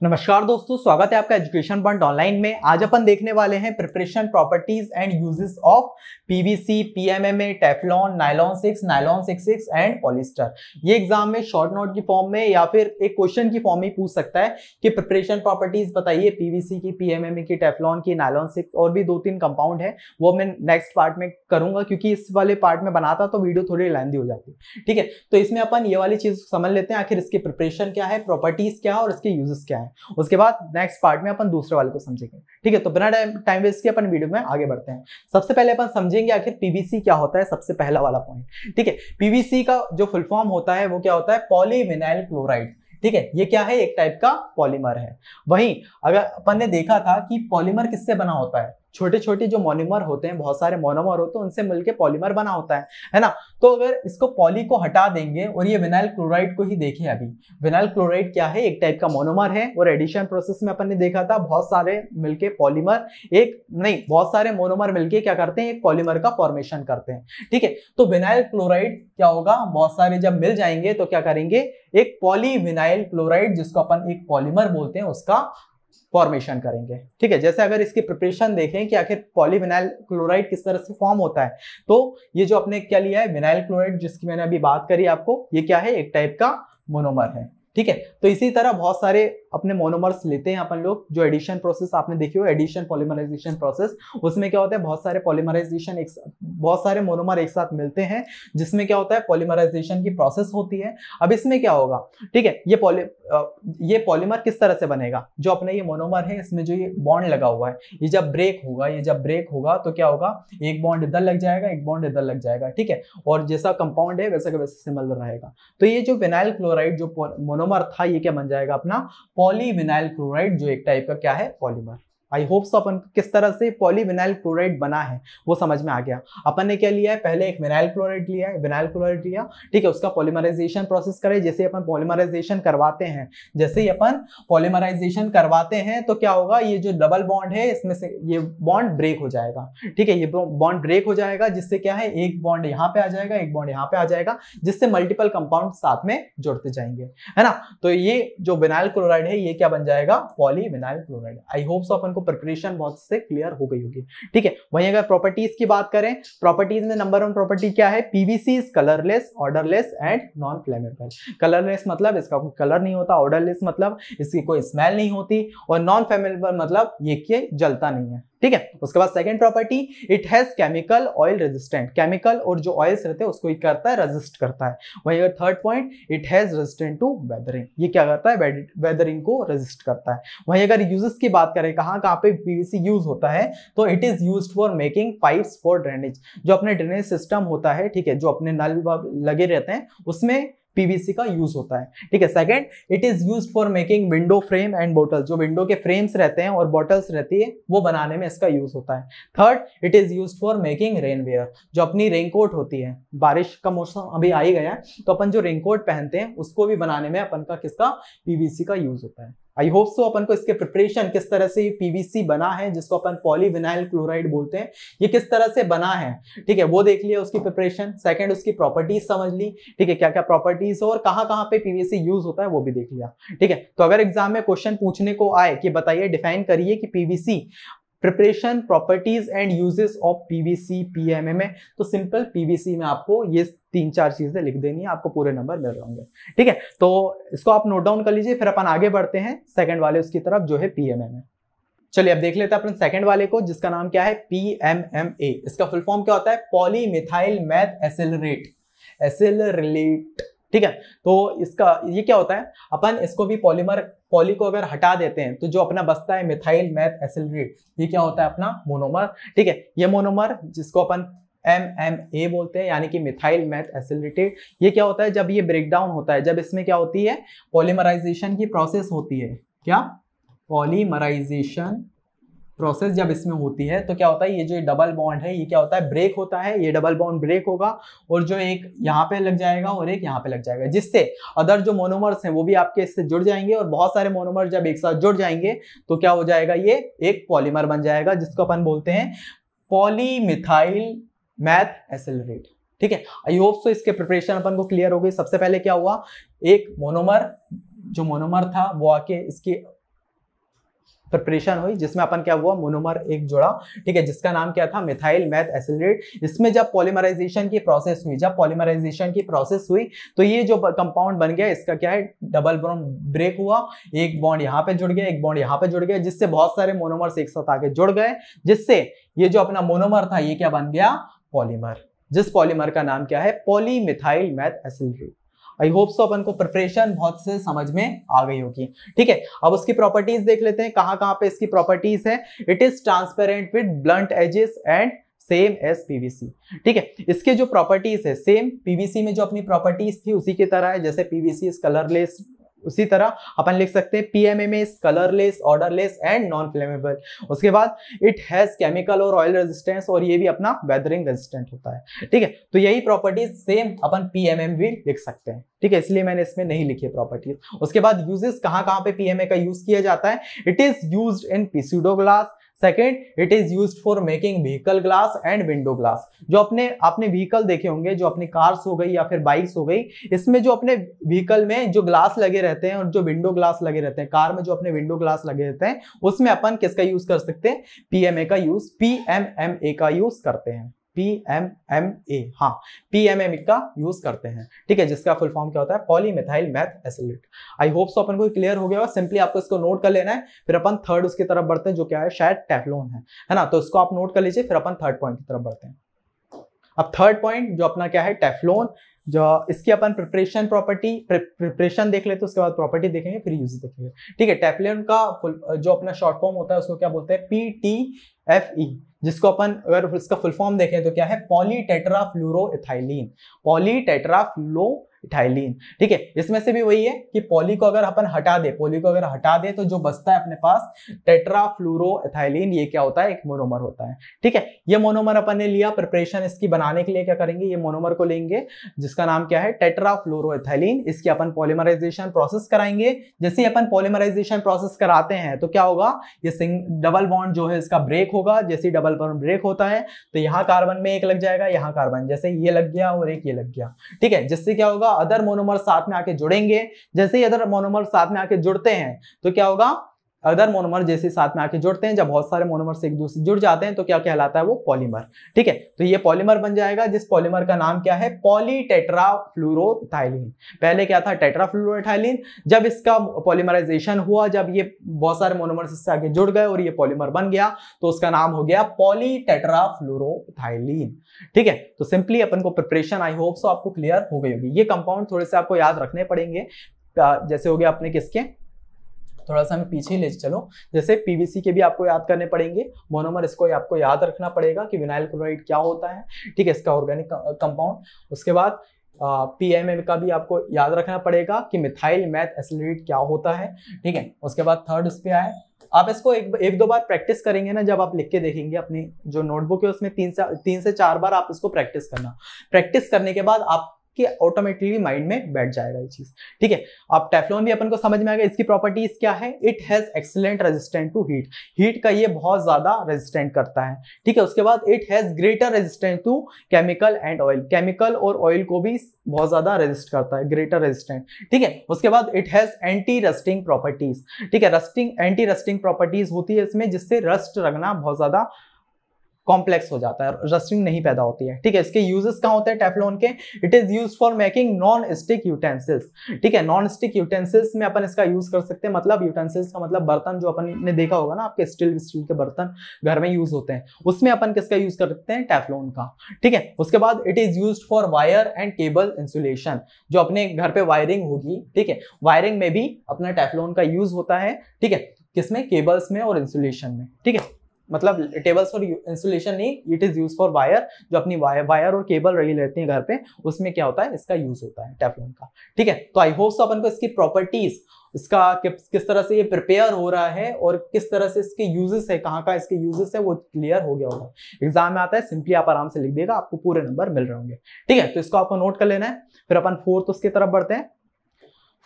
नमस्कार दोस्तों, स्वागत है आपका एजुकेशन पॉइंट ऑनलाइन में। आज अपन देखने वाले हैं preparation, properties and uses of PVC, PMMA, Teflon, nylon 6, nylon 66 and polyester. ये एग्जाम में शॉर्ट नोट की फॉर्म में या फिर एक क्वेश्चन की फॉर्म में पूछ सकता है कि प्रिपरेशन प्रॉपर्टीज बताइए पीवीसी की, पीएमएमए की, टेफ्लॉन की, नायलॉन 6 और भी 2-3 कंपाउंड है। वो मैं नेक्स्ट पार्ट में करूंगा क्योंकि इस वाले पार्ट में बनाता तो वीडियो थोड़ी लेंथी हो जाती है। ठीक है, तो इसमें अपन ये वाली चीज समझ लेते हैं, आखिर इसकी प्रिपरेशन क्या है, प्रॉपर्टीज क्या है और इसके यूजेस क्या है। उसके बाद नेक्स्ट पार्ट में अपन दूसरे वाले को समझेंगे। ठीक है, तो बिना टाइम वेस्ट किए अपन वीडियो में आगे बढ़ते हैं। सबसे पहले अपन समझेंगे आखिर पीवीसी क्या होता है, सबसे पहला वाला पॉइंट। ठीक है, पीवीसी का जो फुल फॉर्म होता है वो क्या होता है, पॉलीविनाइल क्लोराइड। ठीक है, ये क्या है, एक टाइप का पॉलीमर है। वहीं अगर अपन ने देखा था कि पॉलीमर किससे बना होता है, छोटे छोटे जो मोनोमर होते हैं, बहुत सारे मोनोमर होते हैं, उनसे मिलकर पॉलीमर बना होता है ना। तो अगर इसको पॉली को हटा देंगे और ये विनाइल क्लोराइड को ही देखें, अभी विनाइल क्लोराइड क्या है, एक टाइप का मोनोमर है और एडिशन प्रोसेस में अपन ने देखा था बहुत सारे मिलके पॉलीमर, एक नहीं बहुत सारे मोनोमर मिलके क्या करते हैं, एक पॉलीमर का फॉर्मेशन करते हैं। ठीक है, तो विनाइल क्लोराइड क्या होगा, बहुत सारे जब मिल जाएंगे तो क्या करेंगे, एक पॉलीविनाइल क्लोराइड जिसको अपन एक पॉलीमर बोलते हैं उसका फॉर्मेशन करेंगे। ठीक है, जैसे अगर इसकी प्रिपरेशन देखें कि आखिर पॉलीविनाइल क्लोराइड किस तरह से फॉर्म होता है, तो ये जो अपने क्या लिया है, विनाइल क्लोराइड जिसकी मैंने अभी बात करी आपको, ये क्या है, एक टाइप का मोनोमर है। ठीक है, तो इसी तरह बहुत सारे अपने मोनोमर्स लेते हैं अपन लोग। जो एडिशन प्रोसेस आपने देखी हो, एडिशन पॉलीमराइजेशन प्रोसेस, उसमें क्या होता है, बहुत सारे पॉलीमराइजेशन बहुत सारे मोनोमर एक साथ मिलते हैं, जिसमें क्या होता है, पॉलीमराइजेशन की प्रोसेस होती है। अब इसमें क्या होगा, ठीक है, ये पॉलीमर किस तरह से बनेगा, जो अपने ये मोनोमर है इसमें जो ये बॉन्ड लगा हुआ है, ये जब ब्रेक होगा तो क्या होगा, एक बॉन्ड इधर लग जाएगा, एक बॉन्ड इधर लग जाएगा। ठीक है, और जैसा कंपाउंड है वैसा का वैसा सिमिलर रहेगा। तो ये जो विनाइल क्लोराइड जो मोनोमर था, ये क्या बन जाएगा अपना पॉलीविनाइल क्लोराइड, जो एक टाइप का क्या है, पॉलीमर। आई होप सो अपन किस तरह से पॉलीविनाइल क्लोराइड बना है वो समझ में आ गया। अपन ने क्या लिया है, पहले एक विनाइल क्लोराइड लिया है, विनाइल क्लोराइड लिया, ठीक है, उसका पॉलीमराइजेशन प्रोसेस करें। जैसे अपन पॉलीमराइजेशन करवाते हैं, तो क्या होगा, ये जो डबल बॉन्ड है इसमें से ये बॉन्ड ब्रेक हो जाएगा। ठीक है, ये बॉन्ड ब्रेक हो जाएगा, जिससे क्या है, एक बॉन्ड यहाँ पे आ जाएगा, एक बॉन्ड यहाँ पे आ जाएगा, जिससे मल्टीपल कंपाउंड साथ में जुड़ते जाएंगे, है ना। तो ये जो विनाइल क्लोराइड है ये क्या बन जाएगा, polyvinyl chloride. I hope so अपन को प्रिपरेशन बहुत से क्लियर हो गई होगी। ठीक है, वहीं अगर प्रॉपर्टीज की बात करें, प्रॉपर्टीज में नंबर 1 प्रॉपर्टी क्या है, PVC is colourless, odourless and non flammable. Colourless मतलब इसका कोई कलर नहीं होता, ऑर्डरलेस मतलब इसकी कोई स्मेल नहीं होती, और नॉन फ्लेमेबल मतलब ये जलता नहीं है। ठीक है, उसके बाद second property, it has chemical oil resistant. Chemical और जो ऑयल्स रहते हैं उसको क्या करता है, रेजिस्ट करता है। वहीं अगर third point, it has resistant to weathering, ये क्या करता है, वेदरिंग को रेजिस्ट करता है। वहीं अगर यूजेस की बात करें, कहां पे पीवीसी यूज होता है, तो it is used for making pipes for drainage. जो अपने ड्रेनेज सिस्टम होता है, ठीक है, जो अपने नल लगे रहते हैं उसमें पीवीसी का यूज होता है। ठीक है, second, it is used for making window frame and bottle. जो विंडो के फ्रेम्स रहते हैं और बॉटल्स रहती है वो बनाने में इसका यूज होता है। Third, it is used for making rainwear. जो अपनी रेनकोट होती है, बारिश का मौसम अभी आ ही गया है, तो अपन जो रेनकोट पहनते हैं उसको भी बनाने में अपन का किसका, पीवीसी का यूज होता है। आई होप सो अपन को इसके प्रिपरेशन किस तरह से पीवीसी बना है, जिसको अपन पॉलीविनाइल क्लोराइड बोलते हैं, ये किस तरह से बना है, ठीक है, वो देख लिया उसकी प्रिपरेशन। सेकंड, उसकी प्रॉपर्टीज समझ ली, ठीक है, क्या क्या प्रॉपर्टीज और कहां पे पीवीसी यूज होता है वो भी देख लिया। ठीक है, तो अगर एग्जाम में क्वेश्चन पूछने को आए कि बताइए, डिफाइन करिए कि PVC preparation, properties and uses of PVC, PMMA, तो सिंपल पीवीसी में आपको ये 3-4 चीजें लिख देनी है, आपको पूरे नंबर मिल होंगे। ठीक है, तो इसको आप नोट डाउन कर लीजिए, फिर अपन आगे बढ़ते हैं सेकंड वाले उसकी तरफ, जो है पीएमएमए। चलिए अब देख लेते हैं अपन सेकंड वाले को, जिसका नाम क्या है, पीएमएमए। इसका फुल फॉर्म क्या होता है, पॉलीमिथाइल मैथ एसिलरेट। ठीक है, तो इसका ये क्या होता है, अपन इसको भी पॉली को अगर हटा देते हैं तो जो अपना बचता है मिथाइल मैथ एसिलरेट, ये क्या होता है, अपना मोनोमर। ठीक है, ये मोनोमर जिसको अपन MMA बोलते हैं, यानी कि मिथाइल मैथ एसिलरेटेड, ये क्या होता है, जब ये ब्रेक डाउन होता है, जब इसमें क्या होती है, पॉलीमराइजेशन की प्रोसेस होती है, क्या, पॉलीमराइजेशन प्रोसेस जब इसमें होती है तो क्या होता है, ये जो डबल बॉन्ड है ये क्या होता है, ब्रेक होता है। ये डबल बॉन्ड ब्रेक होगा और जो एक यहाँ पे लग जाएगा और एक यहाँ पे लग जाएगा, जिससे अदर जो मोनोमर्स हैं वो भी आपके इससे जुड़ जाएंगे, और बहुत सारे मोनोमर जब एक साथ जुड़ जाएंगे तो क्या हो जाएगा, ये एक पॉलीमर बन जाएगा, जिसको अपन बोलते हैं पॉलीमिथाइल मैथ एसिलरेट। ठीक है, आई होप सो इसके प्रिपरेशन अपन को क्लियर हो गई। सबसे पहले क्या हुआ, एक मोनोमर जो मोनोमर था वो आके इसकी प्रिपरेशन हुई जिसमें अपन क्या हुआ, मोनोमर एक जुड़ा, ठीक है, जिसका नाम क्या था, मिथाइल मैथ एसिलेट। इसमें जब पॉलीमराइजेशन की प्रोसेस हुई, तो ये जो कंपाउंड बन गया इसका क्या है, डबल बॉन्ड ब्रेक हुआ, एक बॉन्ड यहाँ पे जुड़ गया, एक बॉन्ड यहाँ पे जुड़ गया, जिससे बहुत सारे मोनोमर्स एक साथ आके जुड़ गए, जिससे ये जो अपना मोनोमर था ये क्या बन गया, पॉलीमर, जिस पॉलीमर का नाम क्या है, polymethyl methacrylate. I hope so अपन को प्रिपरेशन बहुत से समझ में आ गई होगी, ठीक है। अब उसकी प्रॉपर्टीज देख लेते हैं, कहां पे इसकी प्रॉपर्टीज है। It is transparent with blunt edges and same as PVC, ठीक है। इसके जो प्रॉपर्टीज है सेम पीवीसी में जो अपनी प्रॉपर्टीज थी उसी की तरह है, जैसे पीवीसी इज कलरलेस, उसी तरह अपन लिख सकते हैं PMMA is colourless, odourless and non flammable. उसके बाद इट हैज केमिकल और ऑयल रेजिस्टेंस, और ये भी अपना वेदरिंग रेजिस्टेंट होता है, ठीक है। तो यही प्रॉपर्टीज सेम अपन पीएमएम भी लिख सकते हैं, ठीक है, इसलिए मैंने इसमें नहीं लिखी प्रॉपर्टीज। उसके बाद यूजेस, कहां पे पीएमए का यूज किया जाता है। It is used in pseudo glass. Second, it is used for making vehicle glass and window glass. जो आपने व्हीकल देखे होंगे, जो अपनी कार्स हो गई या फिर बाइक्स हो गई, इसमें जो अपने व्हीकल में जो ग्लास लगे रहते हैं और जो विंडो ग्लास लगे रहते हैं, कार में जो अपने विंडो ग्लास लगे रहते हैं, उसमें अपन किसका यूज कर सकते हैं, पीएमए का यूज, पीएमएमए का यूज करते हैं, पीएमएमए, हाँ, पीएमएमए का यूज करते हैं, ठीक है, जिसका फुल फॉर्म क्या होता है, polymethyl methacrylate. I hope so अपन को क्लियर हो गया होगा। सिंपली आपको इसको नोट कर लेना है, फिर अपन थर्ड उसकी तरफ बढ़ते हैं, जो क्या है, शायद टेफ्लॉन है ना। तो इसको आप नोट कर लीजिए, फिर अपन थर्ड पॉइंट की तरफ बढ़ते हैं। अब थर्ड पॉइंट जो अपना क्या है, टेफ्लॉन, जो इसकी अपन प्रिपरेशन देख लेते हैं, उसके बाद प्रॉपर्टी देखेंगे, फिर यूज देखेंगे, ठीक है। टेफ्लॉन का जो अपना शॉर्ट फॉर्म होता है उसको क्या बोलते हैं, PTFE, जिसको अपन अगर इसका फुल फॉर्म देखें तो क्या है, पॉलीटेट्राफ्लोरोइथाइलिन, पॉलीटेट्राफ्लोरोइथाइलिन, ठीक है। इसमें से भी वही है कि पॉली को अगर अपन हटा दे, तो जो बचता है अपने पास टेट्राफ्लोरोइथाइलिन, ये क्या होता है, एक मोनोमर होता है, ठीक है। ये मोनोमर अपन ने लिया, प्रिपरेशन इसकी बनाने के लिए क्या करेंगे, ये मोनोमर को लेंगे जिसका नाम क्या है, टेट्राफ्लोरोइथाइलिन। इसकी अपन पॉलीमराइजेशन प्रोसेस कराएंगे। जैसे ही अपन पॉलीमराइजेशन प्रोसेस कराते हैं तो क्या होगा, ये डबल बॉन्ड जो है इसका ब्रेक होगा। जैसे डबल बॉन्ड ब्रेक होता है तो यहाँ कार्बन में एक लग जाएगा, यहाँ कार्बन, जैसे ये लग गया और एक ये लग गया, ठीक है, जिससे क्या होगा, अदर मोनोमर साथ में आके जुड़ेंगे। जैसे ही अदर मोनोमर साथ में आके जुड़ते हैं तो क्या होगा, अदर मोनोमर जैसे साथ में आके जुड़ते हैं, जब बहुत सारे मोनोमर से एक दूसरे जुड़ जाते हैं तो क्या कहलाता है, वो पॉलीमर, ठीक है। तो ये पॉलीमर बन जाएगा, जिस पॉलीमर का नाम क्या है, पॉलीटेट्राफ्लोरोइथाइलिन। पहले क्या था, टेट्राफ्लोरोइथाइलिन। जब इसका पॉलीमराइजेशन हुआ, जब ये बहुत सारे मोनोमर से आगे जुड़ गए और ये पॉलीमर बन गया, तो उसका नाम हो गया पॉलीटेट्राफ्लोरोइथाइलिन, ठीक है। तो सिंपली अपन को प्रिपरेशन, आई होप सो आपको क्लियर हो गई होगी। ये कंपाउंड थोड़े से आपको याद रखने पड़ेंगे, जैसे हो गया अपने किसके, थोड़ा सा हमें पीछे ही ले चलो, जैसे पीवीसी के भी आपको याद करने पड़ेंगे मोनोमर, इसको आपको याद रखना पड़ेगा कि विनाइल क्लोराइड क्या होता है, ठीक है, इसका ऑर्गेनिक कंपाउंड। उसके बाद पीएमए का भी आपको याद रखना पड़ेगा कि मिथाइल मैथ एसिलेट क्या होता है, ठीक है। उसके बाद थर्ड उस पे आए, आप इसको एक दो बार प्रैक्टिस करेंगे ना, जब आप लिख के देखेंगे अपनी जो नोटबुक है उसमें 3 से 4 बार आप इसको प्रैक्टिस करना। प्रैक्टिस करने के बाद आप कि ऑटोमेटिकली माइंड में बैठ जाएगा ये चीज, ठीक है। अब टेफ्लॉन भी अपन को समझ में आ गया। इसकी प्रॉपर्टीज क्या है, it has excellent resistant to heat, heat का ये बहुत ज्यादा रेजिस्टेंट करता है, ठीक है। उसके बाद it has greater resistant to chemical and oil, chemical और ऑयल को भी बहुत ज्यादा रेजिस्ट करता है, ग्रेटर रेजिस्टेंट, ठीक है। उसके बाद it has anti rusting properties, ठीक है, एंटी रस्टिंग प्रॉपर्टीज होती है इसमें, जिससे रस्ट लगना बहुत ज्यादा कॉम्प्लेक्स हो जाता है, रस्टिंग नहीं पैदा होती है, ठीक है। इसके यूजेस कहाँ होते हैं टेफ्लॉन के, it is used for making non stick utensils, ठीक है। नॉन स्टिक यूटेंसिल्स में अपन इसका यूज कर सकते हैं, मतलब यूटेंसिल्स का मतलब बर्तन, जो अपन ने देखा होगा ना आपके स्टील के बर्तन घर में यूज होते हैं, उसमें अपन किसका यूज कर सकते हैं, टेफ्लॉन का, ठीक है। उसके बाद it is used for wire and cable insulation, जो अपने घर पे वायरिंग होगी, ठीक है, वायरिंग में भी अपना टेफ्लॉन का यूज होता है, ठीक है, किसमें, केबल्स में और इंसुलेशन में, ठीक है। मतलब टेबल्स और इंसुलेशन नहीं, it is use for wire, जो अपनी वायर और केबल रही रहती है घर पे, उसमें क्या होता है, इसका यूज होता है टेफ्लॉन का, ठीक है। तो आई होप अपन को इसकी प्रॉपर्टीज, इसका किस तरह से ये प्रिपेयर हो रहा है और किस तरह से इसके यूजेस है, कहाँ का इसके यूजेस है, वो क्लियर हो गया होगा। एग्जाम में आता है, सिंपली आप आराम से लिख देगा, आपको पूरे नंबर मिल रहे होंगे, ठीक है। तो इसको आपको नोट कर लेना है। फिर अपन फोर्थ उसकी तरफ बढ़ते हैं।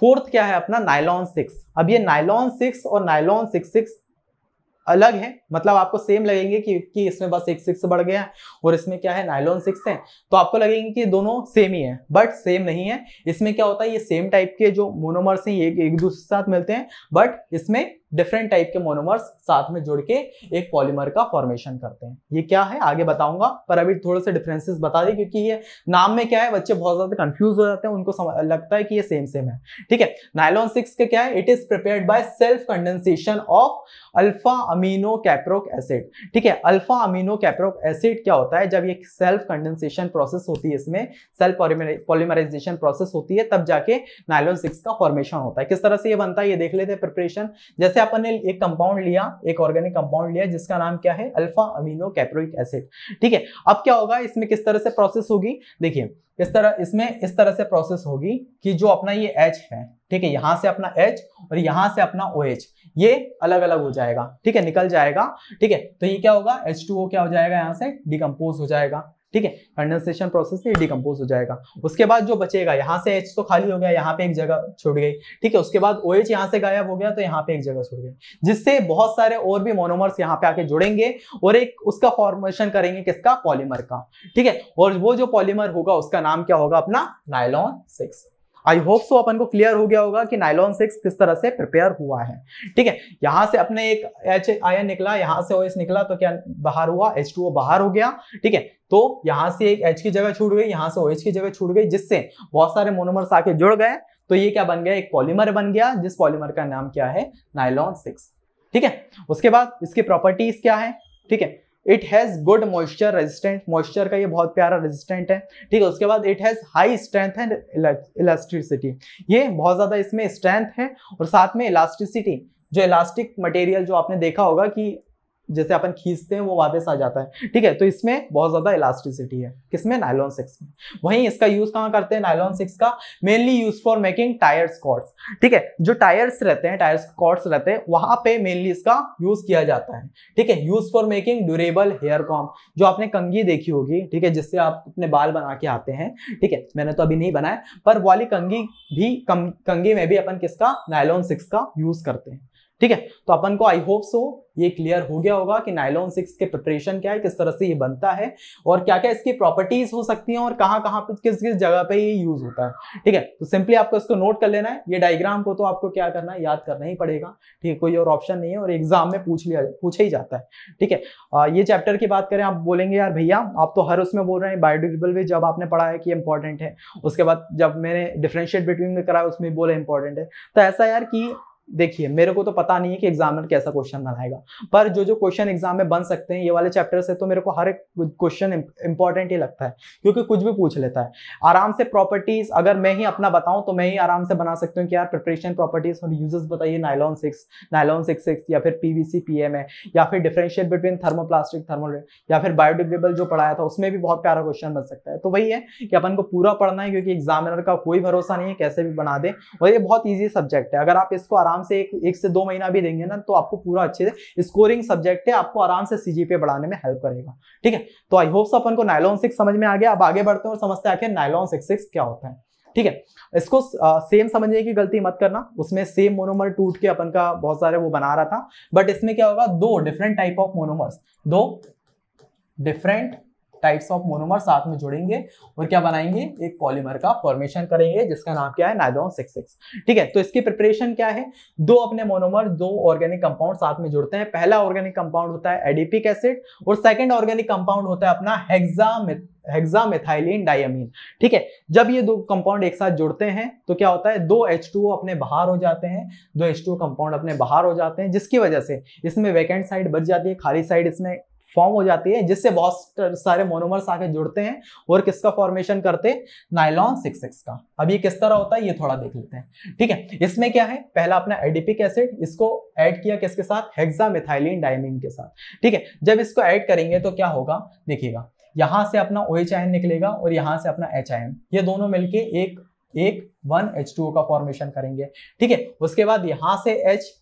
फोर्थ क्या है अपना, नायलॉन 6। अब ये नायलॉन 6 और नायलॉन 66 अलग है, मतलब आपको सेम लगेंगे कि इसमें बस एक 6 बढ़ गया है और इसमें क्या है, नायलॉन 6 है, तो आपको लगेंगे कि दोनों सेम ही है, बट सेम नहीं है। इसमें क्या होता है, ये सेम टाइप के जो मोनोमर्स हैं ये एक दूसरे के साथ मिलते हैं, बट इसमें डिफरेंट टाइप के मोनोमर्स साथ में जुड़ के एक पॉलीमर का फॉर्मेशन करते हैं। ये क्या है आगे बताऊंगा, पर अभी थोड़े से डिफरेंसेस बता दें, क्योंकि ये नाम में क्या है बच्चे बहुत ज्यादा कंफ्यूज हो जाते हैं, उनको लगता है कि ये सेम है। ठीक है, नायलॉन 6 के क्या है, it is prepared by self condensation of alpha amino caproic acid. ठीक है, अल्फा अमीनो कैप्रोक एसिड क्या होता है, जब ये सेल्फ कंडेंसेशन प्रोसेस होती है, इसमें सेल्फ पॉलीमराइजेशन प्रोसेस होती है, तब जाके नायलॉन 6 का फॉर्मेशन होता है। किस तरह से ये बनता है ये देख लेते हैं प्रिपरेशन। जैसे अपन ने एक कंपाउंड लिया, एक ऑर्गेनिक कंपाउंड लिया जिसका नाम क्या है, अल्फा अमीनो कैप्रोइक एसिड। ठीक है, अब क्या होगा इसमें, किस तरह से प्रोसेस होगी, देखिए इसमें इस तरह से प्रोसेस होगी कि जो अपना ये H है, ठीक है, यहां से अपना H और यहां से अपना OH ये अलग अलग हो जाएगा। ठीक है, निकल जाएगा। ठीक है, तो ये क्या होगा, H2O क्या हो जाएगा, यहां से डिकम्पोज हो जाएगा। ठीक है, कंडेंसेशन प्रोसेस से डिकम्पोज हो जाएगा। उसके बाद जो बचेगा, यहाँ से H तो खाली हो गया, यहाँ पे एक जगह छूट गई। ठीक है, उसके बाद OH यहाँ से गायब हो गया, तो यहाँ पे एक जगह छूट गई, जिससे बहुत सारे और भी मोनोमर्स यहाँ पे आके जुड़ेंगे और एक उसका फॉर्मेशन करेंगे, किसका, पॉलीमर का। ठीक है, और वो जो पॉलीमर होगा उसका नाम क्या होगा, अपना नायलॉन 6। आई होप सो अपन को क्लियर हो गया होगा कि नायलॉन 6 किस तरह से प्रिपेयर हुआ है। ठीक है, यहां से अपने एक H आयन निकला, यहां से OH निकला, तो क्या बाहर हुआ, H2O बाहर हो गया। ठीक है, तो यहां से एक H की जगह छूट गई, यहां से OH की जगह छूट गई, जिससे बहुत सारे मोनोमर्स आके जुड़ गए, तो ये क्या बन गया, एक पॉलीमर बन गया, जिस पॉलीमर का नाम क्या है, नायलॉन 6। ठीक है, उसके बाद इसकी प्रॉपर्टीज क्या है, ठीक है, it has good moisture resistant, moisture का ये बहुत प्यारा रेजिस्टेंट है। ठीक है, उसके बाद it has high strength and elasticity, ये बहुत ज्यादा इसमें स्ट्रेंथ है, और साथ में इलास्टिसिटी, जो इलास्टिक मटेरियल जो आपने देखा होगा कि जैसे अपन खींचते हैं वो वापस आ जाता है। ठीक है, तो इसमें बहुत ज्यादा इलास्टिसिटी है, किसमें, नायलॉन 6 में। वहीं इसका यूज कहाँ करते हैं, नायलॉन 6 का mainly use for making tyres cords. ठीक है, जो टायर्स रहते हैं, टायर्स कॉर्ड्स रहते हैं, वहां पे मेनली इसका यूज किया जाता है। ठीक है, use for making durable hair comb, जो आपने कंघी देखी होगी, ठीक है, जिससे आप अपने बाल बना के आते हैं। ठीक है, मैंने तो अभी नहीं बनाया, पर वाली कंघी भी, कंघी में भी अपन किसका, नायलॉन 6 का यूज करते हैं। ठीक है, तो अपन को आई होप सो ये क्लियर हो गया होगा कि नायलॉन 6 के प्रिपरेशन क्या है, किस तरह से ये बनता है, और क्या क्या इसकी प्रॉपर्टीज हो सकती हैं, और कहाँ कहाँ पे किस किस जगह पे ये यूज होता है। ठीक है, तो सिंपली आपको इसको नोट कर लेना है। ये डायग्राम को तो आपको क्या करना है, याद करना ही पड़ेगा। ठीक है, कोई और ऑप्शन नहीं है, और एग्जाम में पूछा ही जाता है। ठीक है, ये चैप्टर की बात करें, आप बोलेंगे यार भैया आप तो हर उसमें बोल रहे हैं बायोडिग्रेडेबल वेस्ट, जब आपने पढ़ा है कि इंपॉर्टेंट है, उसके बाद जब मैंने डिफरेंशिएट बिटवीन में करा उसमें बोले इंपॉर्टेंट है। तो ऐसा यार कि देखिए, मेरे को तो पता नहीं है कि एग्जामिनर कैसा क्वेश्चन बनाएगा, पर जो क्वेश्चन एग्जाम में बन सकते हैं ये वाले चैप्टर से, तो मेरे को हर एक क्वेश्चन इंपॉर्टेंट ही लगता है, क्योंकि कुछ भी पूछ लेता है आराम से। प्रॉपर्टीज अगर मैं ही अपना बताऊं तो मैं ही आराम से बना सकती हूँ कि यार प्रिपरेशन, प्रॉपर्टीज और यूजेस बताइए नायलॉन 6, या फिर PVC PMA, या फिर डिफरेंशिएट बिटवीन थर्मोप्लास्टिक थर्मल, या फिर बायोडिग्रेडेबल जो पढ़ाया था उसमें भी बहुत प्यारा क्वेश्चन बन सकता है। तो वही है कि अपन को पूरा पढ़ना है, क्योंकि एग्जामिनर का कोई भरोसा नहीं है, कैसे भी बना दे, और ये बहुत ईजी सब्जेक्ट है। अगर आप इसको आराम से एक से 2 महीना भी देंगे ना, तो आपको पूरा अच्छे से, स्कोरिंग सब्जेक्ट है, आपको आराम से CGPA बढ़ाने में हेल्प करेगा। ठीक है, तो आई होप अपन को नायलॉन 6 समझ में आ गया। अब आगे बढ़ते हैं और समझते हैं आखिर नायलॉन 6 क्या होता है। ठीक है, इसको सेम समझने की गलती मत करना, उसमें सेम मोनोमर टूट के अपन का बहुत सारे वो बना रहा था, बट इसमें क्या होगा, 2 different type of monomers, 2 different types of monomer साथ में जोड़ेंगे और क्या बनाएंगे, एक पॉलीमर का फॉर्मेशन करेंगे, जिसका नाम क्या है, नायलॉन 6। ठीक है, तो इसकी प्रिपरेशन क्या है, 2 अपने मोनोमर, 2 ऑर्गेनिक कंपाउंड साथ में जुड़ते हैं। पहला ऑर्गेनिक कंपाउंड होता है एडिपिक एसिड, और सेकंड ऑर्गेनिक कंपाउंड होता है अपना हेक्सामेथाइलिन डायमीन। ठीक है, जब ये 2 कंपाउंड एक साथ जुड़ते हैं तो क्या होता है, 2 H2O अपने बाहर हो जाते हैं, 2 H2O कंपाउंड अपने बाहर हो जाते हैं, जिसकी वजह से इसमें वैकेंट साइड बच जाती है, खाली साइड इसमें फॉर्म हो जाती है, जिससे बहुत सारे मोनोमर्स आके जुड़ते हैं और किसका फॉर्मेशन करते हैं, नायलॉन 6 का। अब ये किस तरह होता है ये थोड़ा देख लेते हैं। ठीक है, इसमें क्या है, पहला अपना एडिपिक एसिड, इसको ऐड किया किसके साथ, हेक्सामेथाइलिन डायमीन के साथ। ठीक है, जब इसको ऐड करेंगे तो क्या होगा, देखिएगा, यहां से अपना OH आयन निकलेगा और यहां से अपना H आयन, ये दोनों मिलके एक 1H2O का फॉर्मेशन करेंगे। ठीक है, उसके बाद यहां से H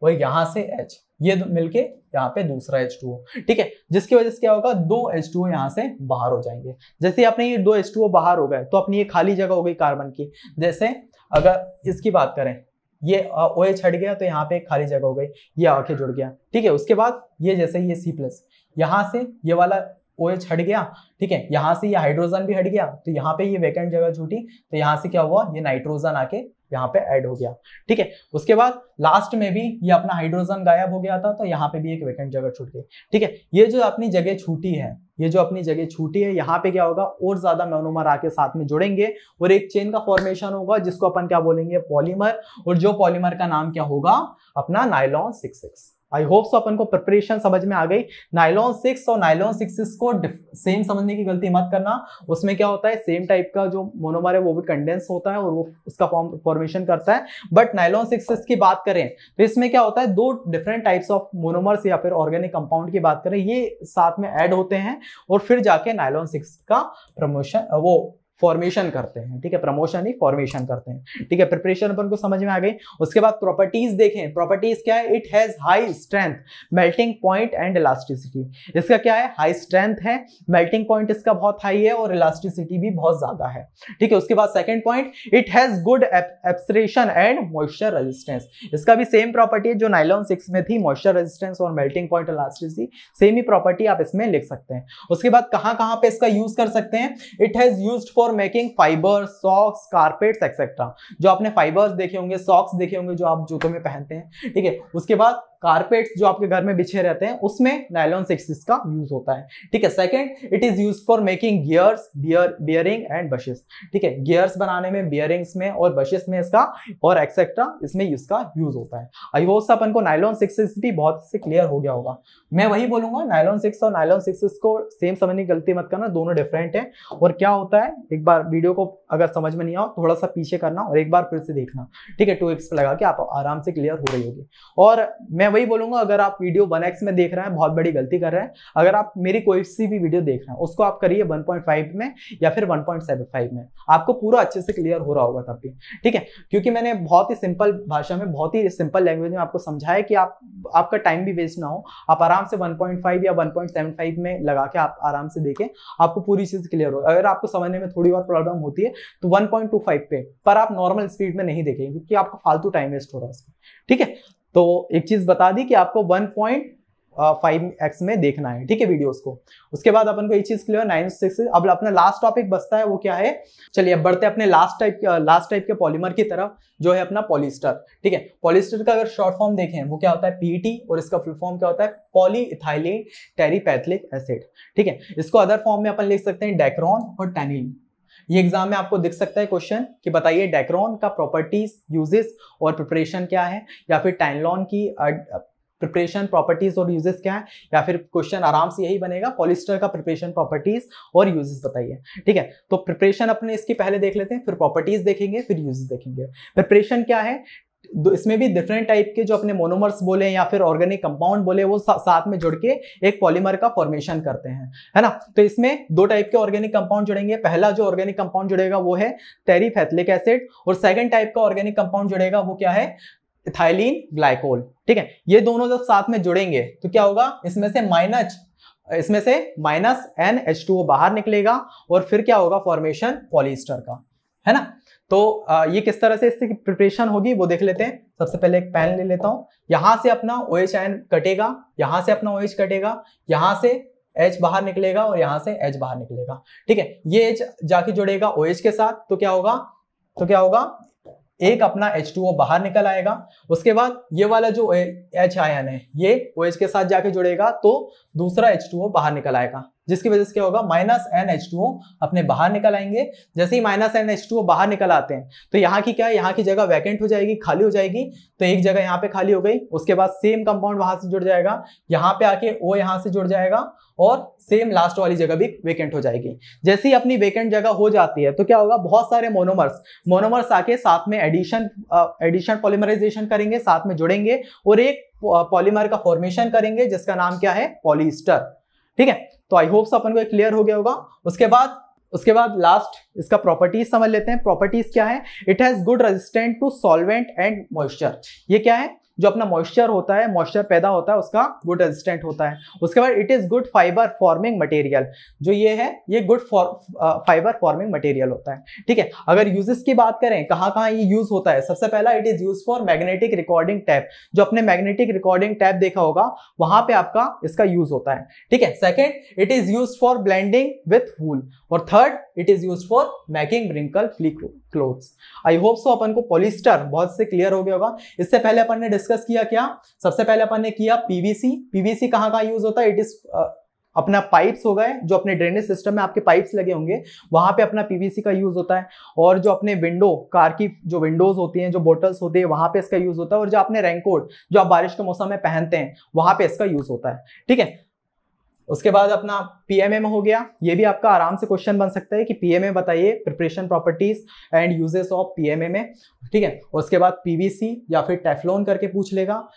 और यहां से H, ये मिलके यहाँ पे दूसरा H2O। ठीक है, जिसकी वजह से क्या होगा, 2 H2O यहाँ से बाहर हो जाएंगे। जैसे अपने ये 2 H2O बाहर हो गए तो अपनी ये खाली जगह हो गई कार्बन की। जैसे अगर इसकी बात करें, ये OH हट गया तो यहाँ पे एक खाली जगह हो गई, ये आके जुड़ गया। ठीक है, उसके बाद ये जैसे ये C+, यहाँ से ये वाला OH हट गया, ठीक है, यहाँ से ये हाइड्रोजन भी हट गया, तो यहाँ पे ये वैकेंट जगह छूटी, तो यहाँ से क्या हुआ, ये नाइट्रोजन आके यहाँ पे ऐड हो गया, ठीक है। उसके बाद लास्ट में भी ये अपना हाइड्रोजन गायब हो गया था, तो यहाँ पे भी एक वैकेंट जगह छूट गई, ठीक है। ये जो अपनी जगह छूटी है, ये जो अपनी जगह छूटी है, यहाँ पे क्या होगा, और ज्यादा मोनोमर आके साथ में जुड़ेंगे और एक चेन का फॉर्मेशन होगा, जिसको अपन क्या बोलेंगे, पॉलीमर, और जो पॉलीमर का नाम क्या होगा, अपना नायलॉन 6,6। आई होप सो अपन को प्रिपरेशन समझ में आ गई। नायलॉन 6 और नायलॉन 6 को सेम समझने की गलती मत करना, उसमें क्या होता है, सेम टाइप का जो मोनोमर है वो भी कंडेंस होता है और वो उसका फॉर्मेशन करता है। बट नायलॉन 6 की बात करें तो इसमें क्या होता है, दो डिफरेंट टाइप्स ऑफ मोनोमर्स या फिर ऑर्गेनिक कंपाउंड की बात करें, ये साथ में ऐड होते हैं और फिर जाके नायलॉन 6 का प्रमोशन वो फॉर्मेशन करते हैं, ठीक है, प्रमोशन ही फॉर्मेशन करते हैं, ठीक है। प्रिपरेशन अपन को समझ में आ गई। उसके बाद प्रॉपर्टीज देखें, प्रॉपर्टीज क्या है, it has high strength, melting point and elasticity. इसका क्या है, हाई स्ट्रेंथ है, मेल्टिंग पॉइंट इसका बहुत हाई है और इलास्टिसिटी भी बहुत ज्यादा है, ठीक है। उसके बाद second point, it has good abrasion and moisture resistance. इसका भी सेम प्रॉपर्टी है जो नायलॉन 6 में थी, मॉइस्चर रेजिस्टेंस और मेल्टिंग पॉइंट इलास्टिसिटी, सेम ही प्रॉपर्टी आप इसमें लिख सकते हैं। उसके बाद कहां पे इसका यूज कर सकते हैं, it has used for making fibres, socks, carpets etcetera. जो आपने फाइबर्स देखे होंगे, सॉक्स देखे होंगे जो आप जूतों में पहनते हैं, ठीक है। उसके बाद कारपेट्स जो आपके घर में बिछे रहते हैं उसमें नायलॉन 6 का यूज होता है, ठीक है। Second, it is used for making gears, bearing and buses, ठीक है। गियर्स बनाने में, बियरिंग्स में और बशेस में इसका और एक्सेट्रा इसमें इसका यूज होता है। आई होप अपन को नायलॉन 6 भी बहुत से क्लियर हो गया होगा। मैं वही बोलूंगा, नायलॉन 6 और नायलॉन 6 को सेम समझने की गलती मत करना, दोनों डिफरेंट है। और क्या होता है, एक बार वीडियो को अगर समझ में नहीं आओ थोड़ा सा पीछे करना और एक बार फिर से देखना, ठीक है। 2x लगा के आप आराम से क्लियर हो रही होगी। और मैं वही बोलूंगा, अगर आप वीडियो 1x में देख रहे हैं बहुत बड़ी गलती कर रहे हैं। अगर आप मेरी कोई सी भी वीडियो देख रहे हैं उसको आप करिए 1.5 में या फिर 1.75 में, आपको पूरा अच्छे से क्लियर हो रहा होगा तब भी, ठीक है। क्योंकि मैंने बहुत ही सिंपल भाषा में, बहुत ही सिंपल लैंग्वेज में आपको समझाया कि आपका टाइम भी वेस्ट ना हो, आप आराम से 1.5 या 1.75 में लगा के आप आराम से देखें, आपको पूरी चीज क्लियर हो। अगर आपको समझने में थोड़ी और प्रॉब्लम होती है तो 1.25 पे, पर आप नॉर्मल स्पीड में नहीं देखेंगे क्योंकि आपका फालतू टाइम वेस्ट हो रहा है उसमें, ठीक है। तो एक चीज बता दी कि आपको 1.5x में देखना है, ठीक है, वीडियोस को। उसके बाद अपन को एक चीज क्लियर, 9-6। अब अपना लास्ट टॉपिक बचता है, वो क्या है, चलिए अब बढ़ते हैं अपने लास्ट टाइप के पॉलीमर की तरफ, जो है अपना पॉलिस्टर, ठीक है। पॉलिस्टर का अगर शॉर्ट फॉर्म देखें वो क्या होता है, PET, और इसका फुल फॉर्म क्या होता है, पॉलीइथाइलीन टेरिपैथिलिक एसिड, ठीक है। इसको अदर फॉर्म में अपन लिख सकते हैं डेक्रॉन और टैनिलीन। ये एग्जाम में आपको दिख सकता है क्वेश्चन कि बताइए डेक्रॉन का प्रॉपर्टीज, यूजेस और प्रिपरेशन क्या है, या फिर टैनलॉन की प्रिपरेशन, प्रॉपर्टीज और यूजेस क्या है, या फिर क्वेश्चन आराम से यही बनेगा, पॉलिस्टर का प्रिपरेशन, प्रॉपर्टीज और यूजेस बताइए, ठीक है। तो प्रिपरेशन अपने इसकी पहले देख लेते हैं, फिर प्रॉपर्टीज देखेंगे, फिर यूजेस देखेंगे। प्रिपरेशन क्या है, इसमें भी डिफरेंट टाइप के जो अपने मोनोमर्स बोले या फिर ऑर्गेनिक कंपाउंड बोले वो साथ में जुड़ के एक पॉलीमर का फॉर्मेशन करते हैं, है ना। तो इसमें दो टाइप के ऑर्गेनिक कंपाउंड जुड़ेंगे। पहला जो ऑर्गेनिक कंपाउंड जुड़ेगा वो है टेरिफैथिलिक एसिड, और सेकंड टाइप का ऑर्गेनिक कंपाउंड जुड़ेगा वो क्या है, इथाइलिन ग्लाइकोल, ठीक है। ये दोनों जब साथ में जुड़ेंगे तो क्या होगा, इसमें से माइनस NH2O बाहर निकलेगा और फिर क्या होगा, फॉर्मेशन पॉलिएस्टर का, है ना। तो ये किस तरह से इसकी प्रिपरेशन होगी वो देख लेते हैं। सबसे पहले एक पेन ले लेता हूं, यहां से अपना OH आयन कटेगा, यहां से अपना OH कटेगा, यहां से H बाहर निकलेगा और यहां से H बाहर निकलेगा, ठीक है। ये H जाके जुड़ेगा OH के साथ, तो क्या होगा एक अपना H2O बाहर निकल आएगा। उसके बाद ये वाला जो H आयन है ये OH के साथ जाके जुड़ेगा तो दूसरा H2O बाहर निकल आएगा, जिसकी वजह से क्या होगा, -NH2O अपने बाहर निकल आएंगे। जैसे ही -NH2O बाहर निकल आते हैं तो यहाँ की क्या है, यहाँ की जगह वैकेंट हो जाएगी, खाली हो जाएगी। तो एक जगह यहाँ पे खाली हो गई, उसके बाद सेम कंपाउंड वहां से जुड़ जाएगा, यहाँ पे आके O यहाँ से जुड़ जाएगा और सेम लास्ट वाली जगह भी वेकेंट हो जाएगी। जैसे ही अपनी वेकेंट जगह हो जाती है तो क्या होगा, बहुत सारे मोनोमर्स आके साथ में एडिशन पॉलीमराइजेशन करेंगे, साथ में जुड़ेंगे और एक पॉलीमर का फॉर्मेशन करेंगे जिसका नाम क्या है, पॉलिएस्टर, ठीक है। तो आई होप अपन को क्लियर हो गया होगा। उसके बाद लास्ट इसका प्रॉपर्टीज समझ लेते हैं। प्रॉपर्टीज क्या है, it has good resistant to solvent and moisture. ये क्या है, जो अपना मॉइस्चर होता है, मॉइस्चर पैदा होता है उसका गुड रेजिस्टेंट होता है। उसके बाद it is good fibre forming material, जो ये है ये गुड फाइबर फॉर्मिंग मटेरियल होता है। ठीक है, अगर यूजेस की बात करें कहाँ कहाँ ये यूज होता है, सबसे पहला it is use for magnetic recording tap, जो अपने मैग्नेटिक रिकॉर्डिंग टैप देखा होगा वहां पे आपका इसका यूज होता है। ठीक है, second it is use for blending with wool, और third it is use for making wrinkle free clothes. I hope so अपन को पॉलिस्टर बहुत से क्लियर हो गया होगा। इससे पहले अपन ने डिस्कस किया क्या, सबसे पहले अपन ने किया पीवीसी। पीवीसी कहाँ कहाँ यूज होता है, इट इज अपना पाइप्स हो गए, जो अपने ड्रेनेज सिस्टम में आपके पाइप्स लगे होंगे वहां पे अपना पीवीसी का यूज होता है, और जो अपने विंडो कार की जो विंडोज होती हैं, जो बोटल्स होती है वहां पे इसका यूज होता है, और जो आपने रेनकोट जो आप बारिश के मौसम में पहनते हैं वहां पे इसका यूज होता है। ठीक है, उसके बाद अपना पीएमएम हो गया, ये भी आपका आराम से क्वेश्चन बन सकता है कि पीएमएम बताइए, preparation properties and uses of PMM है। ठीक है, उसके बाद पीवीसी या फिर टेफ्लॉन करके पूछ लेगा,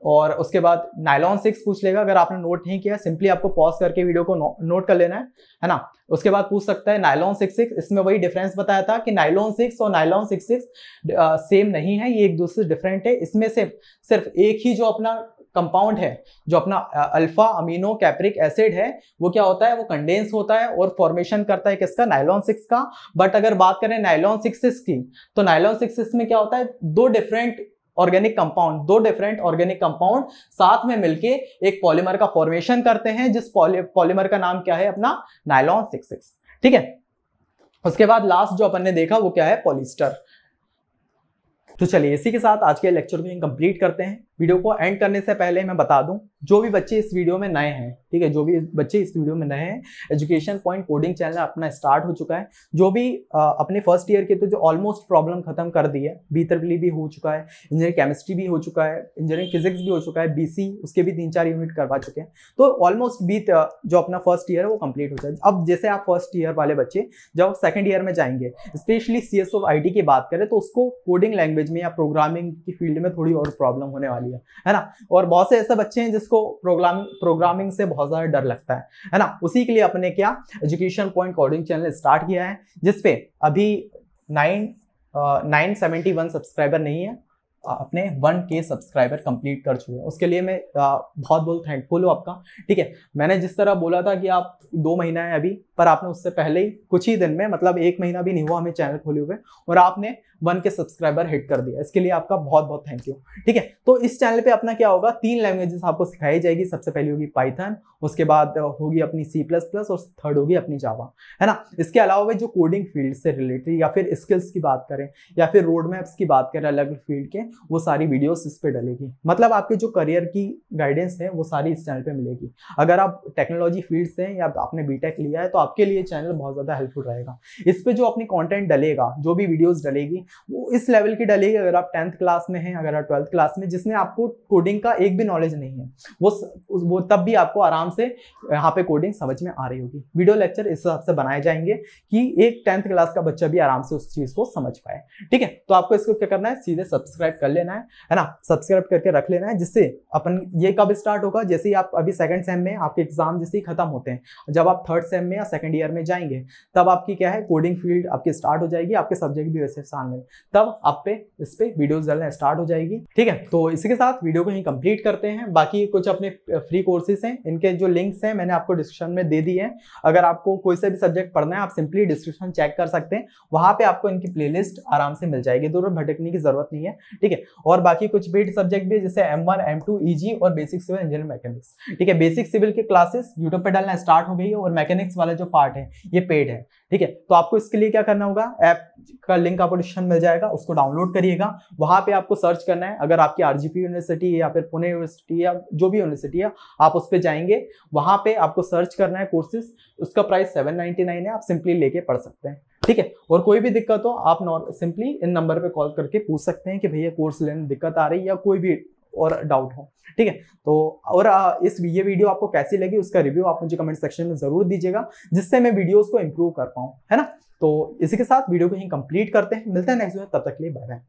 और उसके बाद नायलॉन 6 पूछ लेगा। अगर आपने नोट नहीं किया सिंपली आपको पॉज करके वीडियो को नोट कर लेना है ना। उसके बाद पूछ सकता है नायलॉन 66, इसमें वही डिफरेंस बताया था कि नायलॉन 6 और नायलॉन 66 सेम नहीं है, ये एक दूसरे से डिफरेंट है। इसमें सिर्फ एक ही जो अपना कंपाउंड है, जो अपना अल्फा अमीनो कैप्रिक एसिड है, वो क्या होता है, वो कंडेंस होता है और फॉर्मेशन करता है किसका, नायलॉन 6 का। बट अगर बात करें नायलॉन 66 की, तो नायलॉन 66 में क्या होता है, दो डिफरेंट ऑर्गेनिक कंपाउंड साथ में मिलके एक पॉलीमर का फॉर्मेशन करते हैं, जिस पॉलीमर का नाम क्या है अपना, नायलॉन 66। ठीक है, उसके बाद लास्ट जो अपन ने देखा वो क्या है, पॉलिस्टर। तो चलिए इसी के साथ आज के लेक्चर को हम कंप्लीट करते हैं। वीडियो को एंड करने से पहले मैं बता दूं, जो भी बच्चे इस वीडियो में नए हैं, ठीक है, जो भी बच्चे इस वीडियो में नए हैं, एजुकेशन पॉइंट कोडिंग चैनल अपना स्टार्ट हो चुका है। जो भी अपने फर्स्ट ईयर के तो जो ऑलमोस्ट प्रॉब्लम खत्म कर दी है, BEE भी हो चुका है, इंजीनियरिंग केमिस्ट्री भी हो चुका है, इंजीनियरिंग फिजिक्स भी हो चुका है, BC उसके भी 3-4 यूनिट करवा चुके हैं। तो ऑलमोस्ट जो अपना फर्स्ट ईयर है वो कंप्लीट हो जाए। अब जैसे आप फर्स्ट ईयर वाले बच्चे जब सेकेंड ईयर में जाएंगे, स्पेशली CS ऑफ IT की बात करें तो उसको कोडिंग लैंग्वेज में या प्रोग्रामिंग की फील्ड में थोड़ी और प्रॉब्लम होने वाली है ना। और बहुत से ऐसे बच्चे हैं जिसको प्रोग्रामिंग से बहुत ज्यादा डर लगता है ना। उसी के लिए अपने क्या education point coding channel start किया है, जिसपे अभी 971 सब्सक्राइबर नहीं है, अपने 1K सब्सक्राइबर कंप्लीट कर चुके हैं। उसके लिए मैं बहुत बहुत थैंकफुल हूँ आपका। ठीक है, मैंने जिस तरह बोला था कि आप 2 महीना है अभी, पर आपने उससे पहले ही कुछ ही दिन में, मतलब 1 महीना भी नहीं हुआ हमें चैनल खोले हुए, और आपने 1K सब्सक्राइबर हिट कर दिया। इसके लिए आपका बहुत बहुत थैंक यू। ठीक है, तो इस चैनल पे अपना क्या होगा, 3 लैंग्वेजेस आपको सिखाई जाएगी। सबसे पहली होगी पाइथन, उसके बाद होगी अपनी C++, और थर्ड होगी अपनी जावा, है ना। इसके अलावा जो कोडिंग फील्ड से रिलेटेड या फिर स्किल्स की बात करें या फिर रोड मैप्स की बात करें अलग फील्ड के, वो सारी वीडियोस इस पे डलेगी। मतलब आपके जो करियर की गाइडेंस है वो सारी इस चैनल पे मिलेगी। अगर आप टेक्नोलॉजी फील्ड से हैं या आपने बीटेक लिया है तो आपके लिए चैनल बहुत ज्यादा हेल्पफुल रहेगा। इस पे जो अपनी कंटेंट डलेगा, जो भी वीडियोस डलेगी वो इस लेवल की डलेगी। अगर आप 10th क्लास में हैं, अगर आप 12th क्लास में, जिसने आपको कोडिंग का एक भी नॉलेज नहीं है, वो तब भी आपको आराम से यहाँ पे कोडिंग समझ में आ रही होगी। वीडियो लेक्चर इस हिसाब से बनाए जाएंगे कि एक 10th क्लास का बच्चा भी आराम से उस चीज को समझ पाए। ठीक है, तो आपको इसको क्या करना है, सीधे सब्सक्राइब कर लेना है ना, सब्सक्राइब करके रख लेना है। जिससे अपन ये कब स्टार्ट होगा, जैसे ही आप अभी 2nd सेम में आपके एग्जाम जैसे ही खत्म होते हैं, जब आप 3rd सेम में या 2nd ईयर में जाएंगे, तब आपकी क्या है, कोडिंग फील्ड आपकी स्टार्ट हो जाएगी। आपके सब्जेक्ट भी वैसे शामिल, तब आप पे इस पे वीडियोस डालना स्टार्ट हो जाएगी। ठीक है, तो इसी के साथ वीडियो को ही कंप्लीट करते हैं। बाकी कुछ अपने फ्री कोर्सेज हैं, इनके जो लिंक्स हैं मैंने आपको डिस्क्रिप्शन में दे दिए हैं। अगर आपको कोई से भी सब्जेक्ट पढ़ना है, आप सिंपली डिस्क्रिप्शन चेक कर सकते हैं, वहां पे आपको इनकी प्लेलिस्ट आराम से मिल जाएगी, दूर भटकने की जरूरत नहीं है। ठीक है, और बाकी कुछ पेड सब्जेक्ट भी जैसे M1, M2, EG और बेसिक सिविल इंजीनियरिंग मैकेनिक्स। ठीक है, बेसिक सिविल के क्लासेस यूट्यूब पे डालना स्टार्ट हो गई है, और मैकेनिक्स वाला जो पार्ट है ये पेड है। ठीक है, तो आपको इसके लिए क्या करना होगा, ऐप का लिंक आपको डिस्क्रिप्शन मिल जाएगा, उसको डाउनलोड करिएगा। वहां पे आपको सर्च करना है, अगर आपकी RGP यूनिवर्सिटी या फिर पुणे यूनिवर्सिटी या जो भी यूनिवर्सिटी है, आप उस पे जाएंगे, वहां पे आपको सर्च करना है कोर्सेज। उसका प्राइस 799 है, आप सिंपली लेके पढ़ सकते हैं। ठीक है, और कोई भी दिक्कत हो आप सिंपली इन नंबर पे कॉल करके पूछ सकते हैं कि भैया कोर्स लेने में दिक्कत आ रही है या कोई भी और डाउट हो। ठीक है, तो और ये वीडियो आपको कैसी लगी उसका रिव्यू आप मुझे कमेंट सेक्शन में जरूर दीजिएगा, जिससे मैं वीडियोस को इंप्रूव कर पाऊँ, है ना। तो इसी के साथ वीडियो को ही कंप्लीट करते हैं, मिलते हैं नेक्स्ट वीडियो, तब तक के लिए बाय बाय।